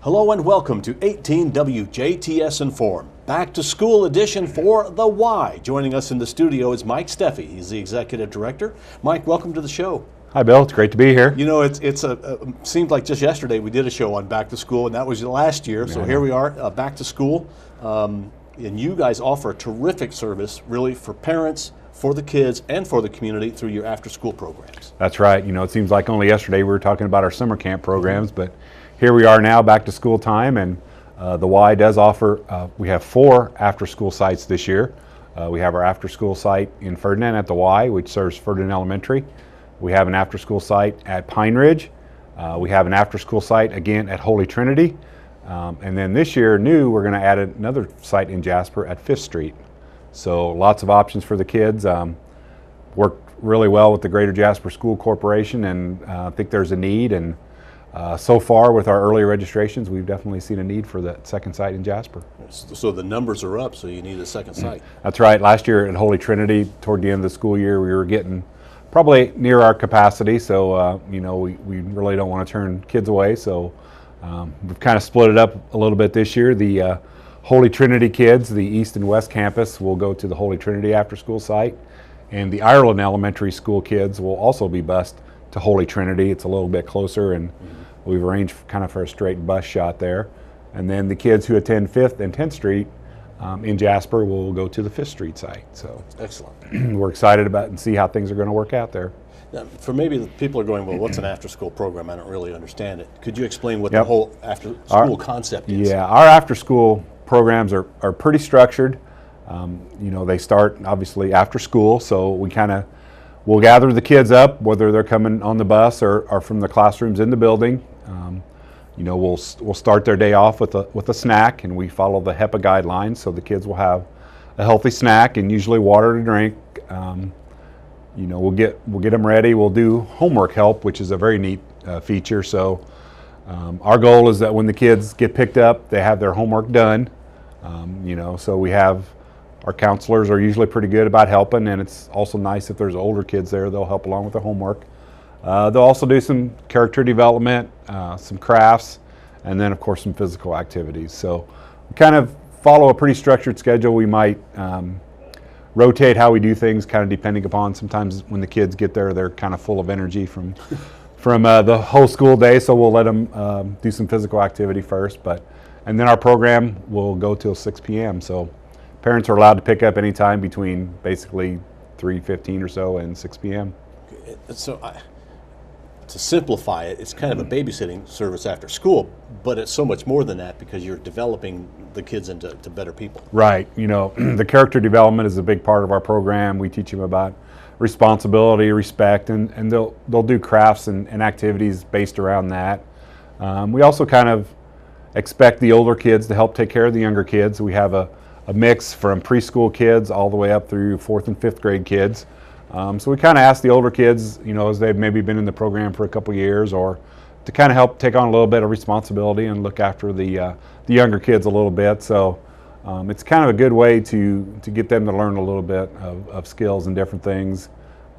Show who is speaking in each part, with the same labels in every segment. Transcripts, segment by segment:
Speaker 1: Hello and welcome to 18 WJTS-Inform, back to school edition for the Y. Joining us in the studio is Mike Steffe. He's the executive director. Mike, welcome to the show.
Speaker 2: Hi, Bill. It's great to be here.
Speaker 1: You know, it seemed like just yesterday we did a show on back to school, and that was last year. So here we are, back to school, and you guys offer a terrific service, really, for parents, for the kids, and for the community through your after-school programs.
Speaker 2: That's right. You know, it seems like only yesterday we were talking about our summer camp programs, but here we are now, back to school time, and the Y does offer, we have 4 after-school sites this year. We have our after-school site in Ferdinand at the Y, which serves Ferdinand Elementary. We have an after-school site at Pine Ridge. We have an after-school site again at Holy Trinity. And then this year, we're going to add another site in Jasper at 5th Street. So lots of options for the kids. Worked really well with the Greater Jasper School Corporation, and I think there's a need. And so far with our early registrations, we've definitely seen a need for that second site in Jasper.
Speaker 1: So the numbers are up, so you need a second site.
Speaker 2: That's right. Last year at Holy Trinity, toward the end of the school year, we were getting probably near our capacity, so you know, we really don't want to turn kids away. So we've kind of split it up a little bit this year. The Holy Trinity kids, the East and West Campus, will go to the Holy Trinity after school site, and the Ireland Elementary School kids will also be bused to Holy Trinity. It's a little bit closer, and we've arranged kind of for a straight bus shot there. And then the kids who attend 5th and 10th Street in Jasper will go to the 5th Street site. So
Speaker 1: excellent.
Speaker 2: We're excited about and see how things are going to work out there.
Speaker 1: Now, for maybe the people are going, well, what's an after-school program? I don't really understand it. Could you explain what the whole after-school concept is?
Speaker 2: Yeah, our after-school programs are pretty structured. You know, they start obviously after school, so we'll gather the kids up, whether they're coming on the bus or from the classrooms in the building. You know, we'll start their day off with a snack, and we follow the HEPA guidelines, so the kids will have a healthy snack and usually water to drink. You know, we'll get them ready. We'll do homework help, which is a very neat feature. So our goal is that when the kids get picked up, they have their homework done. You know, so our counselors are usually pretty good about helping, and it's also nice if there's older kids there, they'll help along with the homework. They'll also do some character development, some crafts, and then of course some physical activities. So we kind of follow a pretty structured schedule. We might rotate how we do things, kind of depending upon, sometimes when the kids get there, they're kind of full of energy from the whole school day, so we'll let them do some physical activity first, and then our program will go till 6 p.m. So parents are allowed to pick up any time between basically 3:15 or so and 6 p.m.
Speaker 1: So to simplify it, it's kind of a babysitting service after school, but it's so much more than that because you're developing the kids into better people.
Speaker 2: Right. You know, the character development is a big part of our program. We teach them about responsibility, respect, and they'll do crafts and activities based around that. We also kind of expect the older kids to help take care of the younger kids. We have a mix from preschool kids all the way up through 4th and 5th grade kids. So we kind of ask the older kids, you know, as they've maybe been in the program for a couple years, or to kind of help take on a little bit of responsibility and look after the younger kids a little bit. So it's kind of a good way to get them to learn a little bit of skills and different things.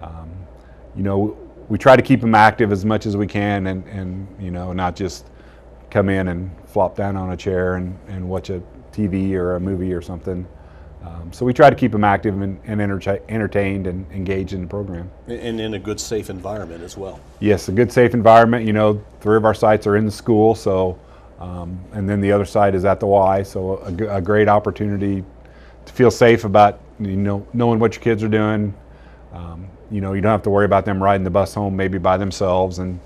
Speaker 2: You know, we try to keep them active as much as we can, and you know, not just come in and flop down on a chair and watch a TV or a movie or something. So we try to keep them active and entertained and engaged in the program.
Speaker 1: And in a good, safe environment as well.
Speaker 2: Yes, a good, safe environment. You know, 3 of our sites are in the school, so and then the other site is at the Y, so a great opportunity to feel safe about, you know, knowing what your kids are doing. You know, you don't have to worry about them riding the bus home maybe by themselves and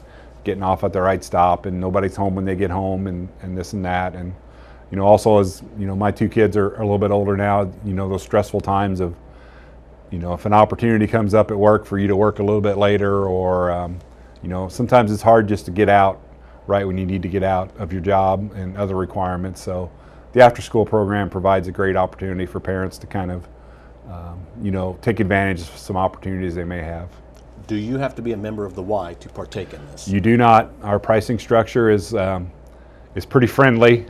Speaker 2: getting off at the right stop, and nobody's home when they get home, and this and that. And you know, also, as you know, my 2 kids are a little bit older now. You know, those stressful times of, you know, if an opportunity comes up at work for you to work a little bit later, or you know, sometimes it's hard just to get out right when you need to get out of your job and other requirements. So the after-school program provides a great opportunity for parents to kind of you know, take advantage of some opportunities they may have.
Speaker 1: Do you have to be a member of the Y to partake in this?
Speaker 2: You do not. Our pricing structure is pretty friendly.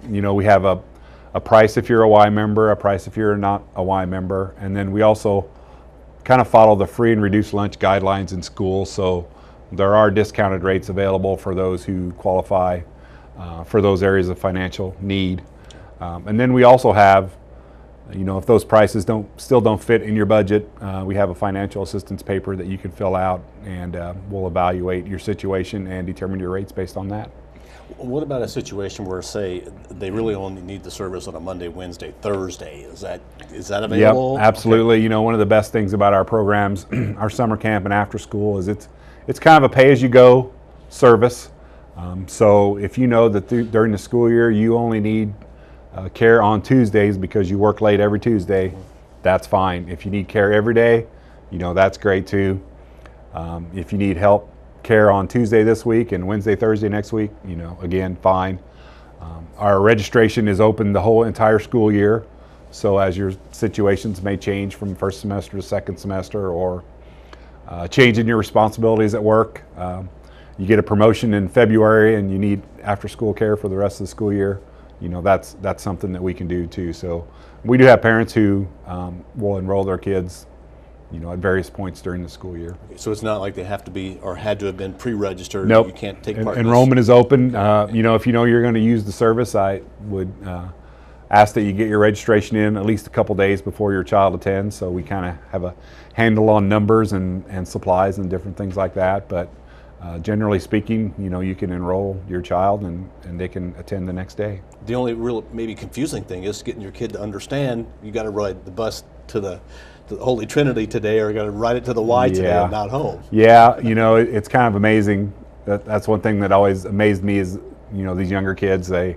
Speaker 2: You know, we have a price if you're a Y member, a price if you're not a Y member, and then we also kind of follow the free and reduced lunch guidelines in school. So there are discounted rates available for those who qualify for those areas of financial need. And then we also have, if those prices still don't fit in your budget, we have a financial assistance paper that you can fill out, and we'll evaluate your situation and determine your rates based on that.
Speaker 1: What about a situation where, say, they really only need the service on a Monday, Wednesday, Thursday? Is that available?
Speaker 2: Yep, absolutely. Okay. One of the best things about our programs, our summer camp and after school, is it's kind of a pay-as-you-go service. So if you know that during the school year you only need care on Tuesdays because you work late every Tuesday, that's fine. If you need care every day, that's great too. If you need care on Tuesday this week and Wednesday, Thursday next week, again, fine. Our registration is open the whole entire school year, so as your situations may change from first semester to second semester, or change in your responsibilities at work, you get a promotion in February and you need after school care for the rest of the school year, that's something that we can do too. So we do have parents who will enroll their kids at various points during the school year.
Speaker 1: So it's not like they have to be or had to have been pre-registered.
Speaker 2: Nope.
Speaker 1: You can't take part in
Speaker 2: Enrollment is open. If you're going to use the service, I would ask that you get your registration in at least a couple days before your child attends, so we kind of have a handle on numbers and supplies and different things like that. But generally speaking, you can enroll your child and they can attend the next day.
Speaker 1: The only real maybe confusing thing is getting your kid to understand you got to ride the bus to the Holy Trinity today, or you got to ride it to the Y today and not home.
Speaker 2: Yeah, it's kind of amazing. That's one thing that always amazed me is, these younger kids, they,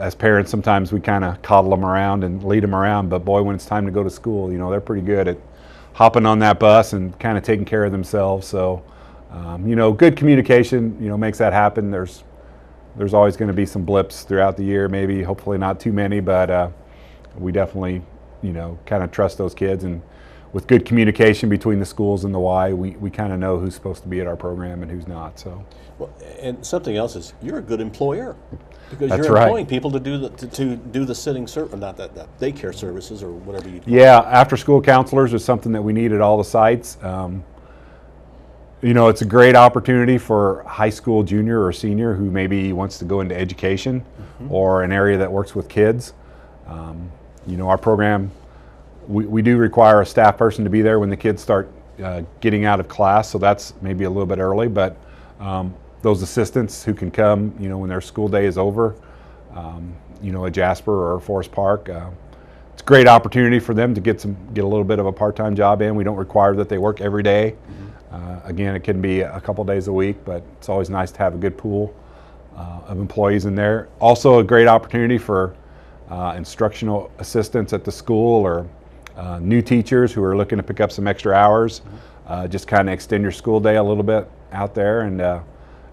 Speaker 2: as parents, sometimes we kind of coddle them around and lead them around, but boy, when it's time to go to school, they're pretty good at hopping on that bus and kind of taking care of themselves. So, good communication, makes that happen. There's always going to be some blips throughout the year, maybe, hopefully not too many, but we definitely kind of trust those kids, and with good communication between the schools and the Y, we kind of know who's supposed to be at our program and who's not. So,
Speaker 1: well, and something else is you're a good employer because
Speaker 2: That's
Speaker 1: you're
Speaker 2: right.
Speaker 1: employing people to do the sitting service, not that daycare services or whatever you.
Speaker 2: Yeah, after school counselors is something that we need at all the sites. It's a great opportunity for high school junior or senior who maybe wants to go into education or an area that works with kids. Our program, we do require a staff person to be there when the kids start getting out of class, so that's maybe a little bit early, but those assistants who can come, when their school day is over, at Jasper or Forest Park, it's a great opportunity for them to get a little bit of a part-time job in. We don't require that they work every day. Again, it can be a couple days a week, but it's always nice to have a good pool of employees in there. Also a great opportunity for instructional assistants at the school, or new teachers who are looking to pick up some extra hours, just kind of extend your school day a little bit out there. And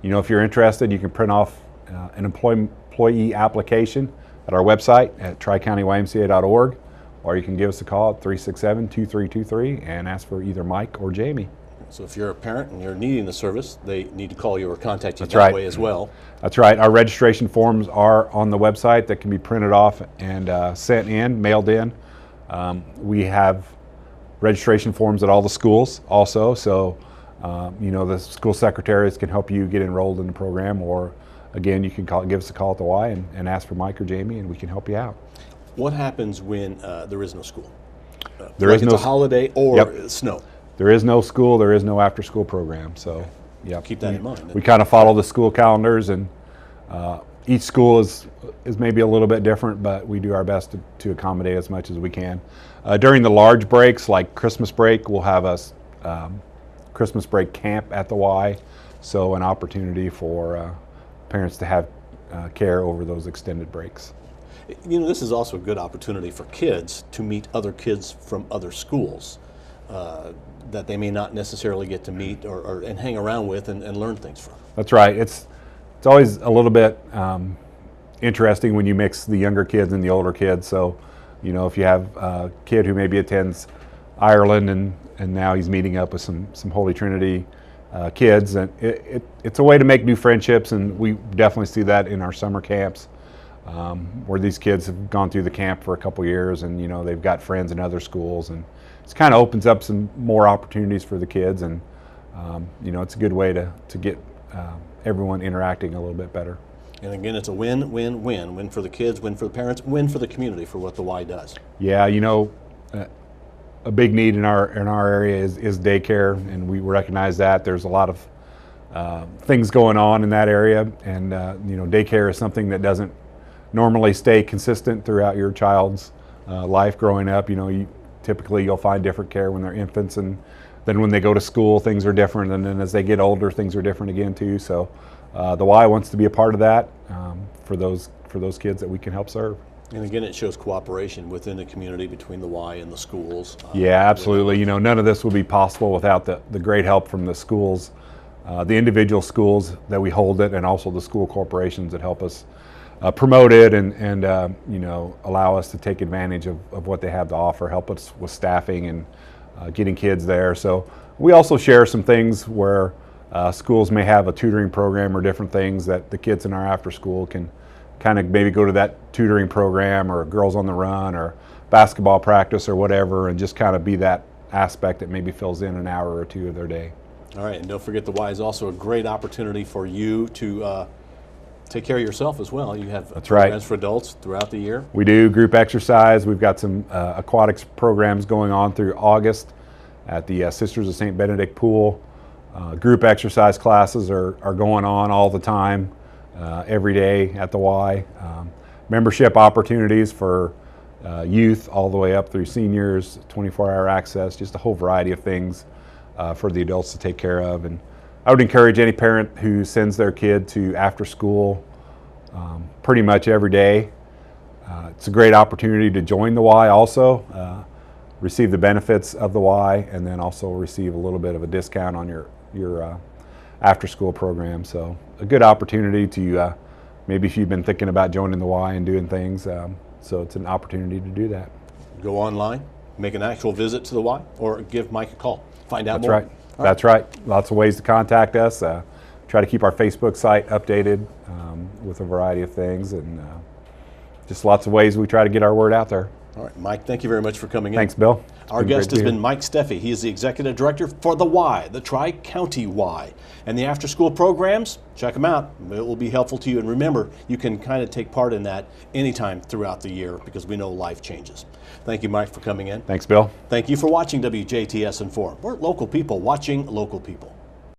Speaker 2: if you're interested, you can print off an employee application at our website at Tri-Couny YMCA.org, or you can give us a call at 367-2323 and ask for either Mike or Jamie.
Speaker 1: So if you're a parent and you're needing the service, they need to call you or contact you way as well.
Speaker 2: That's right. Our registration forms are on the website that can be printed off and sent in, mailed in. We have registration forms at all the schools also, so the school secretaries can help you get enrolled in the program, or again, you can give us a call at the Y and ask for Mike or Jamie, and we can help you out.
Speaker 1: What happens when there is no school?
Speaker 2: It's
Speaker 1: a holiday or snow?
Speaker 2: There is no school, there is no after-school program, so
Speaker 1: keep that in mind.
Speaker 2: We kind of follow the school calendars, and each school is maybe a little bit different, but we do our best to accommodate as much as we can. During the large breaks, like Christmas break, we'll have a Christmas break camp at the Y, so an opportunity for parents to have care over those extended breaks.
Speaker 1: This is also a good opportunity for kids to meet other kids from other schools that they may not necessarily get to meet and hang around with and learn things from.
Speaker 2: That's right. It's always a little bit interesting when you mix the younger kids and the older kids. So, if you have a kid who maybe attends Ireland and now he's meeting up with some Holy Trinity kids, and it's a way to make new friendships, and we definitely see that in our summer camps, where these kids have gone through the camp for a couple years, and they've got friends in other schools, and it kind of opens up some more opportunities for the kids, and it's a good way to get everyone interacting a little bit better.
Speaker 1: And again, it's a win, win, win. Win for the kids, win for the parents, win for the community for what the Y does.
Speaker 2: Yeah, you know, a big need in our area is daycare, and we recognize that. There's a lot of things going on in that area, and you know, daycare is something that doesn't normally stay consistent throughout your child's life growing up. You know, typically you'll find different care when they're infants, and then when they go to school, things are different, and then as they get older, things are different again too. So the Y wants to be a part of that for those kids that we can help serve.
Speaker 1: And again, it shows cooperation within the community between the Y and the schools.
Speaker 2: Yeah, absolutely. You know, none of this would be possible without the great help from the schools, the individual schools that we hold it, and also the school corporations that help us promote it and you know, allow us to take advantage of what they have to offer, help us with staffing and getting kids there. So we also share some things where schools may have a tutoring program or different things that the kids in our after school can kind of maybe go to that tutoring program, or Girls on the Run, or basketball practice, or whatever, and just kind of be that aspect that maybe fills in an hour or two of their day.
Speaker 1: All right, and don't forget the Y is also a great opportunity for you to take care of yourself as well. You have programs for adults throughout the year.
Speaker 2: We do group exercise. We've got some aquatics programs going on through August at the Sisters of St. Benedict pool. Group exercise classes are going on all the time, every day at the Y. Membership opportunities for youth all the way up through seniors, 24-hour access, just a whole variety of things for the adults to take care of. And I would encourage any parent who sends their kid to after school pretty much every day. It's a great opportunity to join the Y also, receive the benefits of the Y, and then also receive a little bit of a discount on your after school program. So a good opportunity to maybe if you've been thinking about joining the Y and doing things, so it's an opportunity to do that. Go
Speaker 1: online, make an actual visit to the Y, or give Mike a call. Find out
Speaker 2: more. That's right. Lots of ways to contact us. Try to keep our Facebook site updated with a variety of things, and just lots of ways we try to get our word out there.
Speaker 1: All right, Mike, thank you very much for coming in.
Speaker 2: Thanks, Bill.
Speaker 1: Our guest has been Mike Steffe. He is the Executive Director for the Y, the Tri-County Y. And the after-school programs, check them out. It will be helpful to you. And remember, you can kind of take part in that anytime throughout the year, because we know life changes. Thank you, Mike, for coming in.
Speaker 2: Thanks, Bill.
Speaker 1: Thank you for watching WJTS-Inform. We're local people watching local people.